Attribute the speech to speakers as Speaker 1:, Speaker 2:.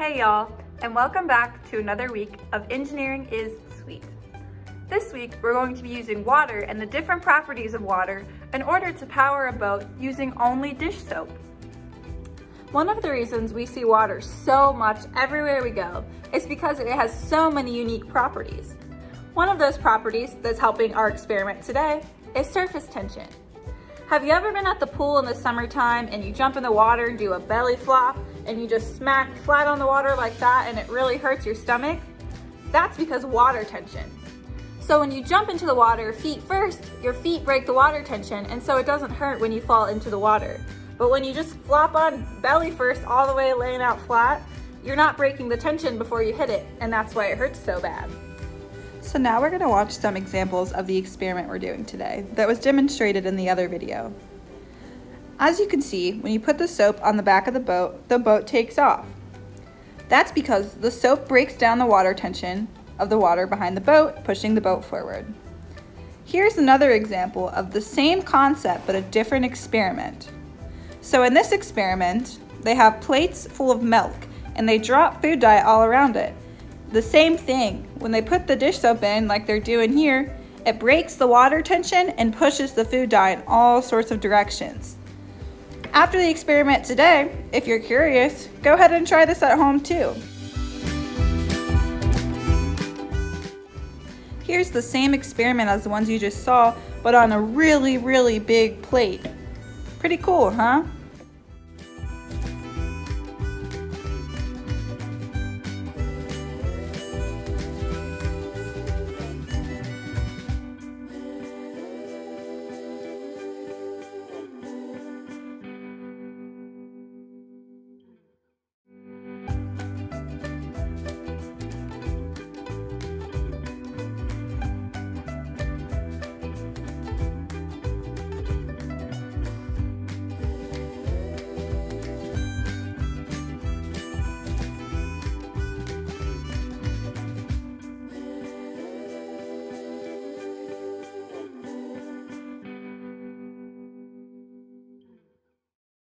Speaker 1: Hey y'all, and welcome back to another week of Engineering is Sweet. This week we're going to be using water and the different properties of water in order to power a boat using only dish soap. One of the reasons we see water so much everywhere we go is because it has so many unique properties. One of those properties that's helping our experiment today is surface tension. Have you ever been at the pool in the summertime and you jump in the water and do a belly flop and you just smack flat on the water like that and it really hurts your stomach? That's because water tension. So when you jump into the water feet first, your feet break the water tension and so it doesn't hurt when you fall into the water. But when you just flop on belly first all the way laying out flat, you're not breaking the tension before you hit it, and that's why it hurts so bad. So now we're going to watch some examples of the experiment we're doing today that was demonstrated in the other video. As you can see, when you put the soap on the back of the boat takes off. That's because the soap breaks down the water tension of the water behind the boat, pushing the boat forward. Here's another example of the same concept but a different experiment. So in this experiment, they have plates full of milk and they drop food dye all around it. The same thing, when they put the dish soap in like they're doing here, it breaks the water tension and pushes the food dye in all sorts of directions. After the experiment today, if you're curious, go ahead and try this at home too. Here's the same experiment as the ones you just saw, but on a really, really big plate. Pretty cool, huh?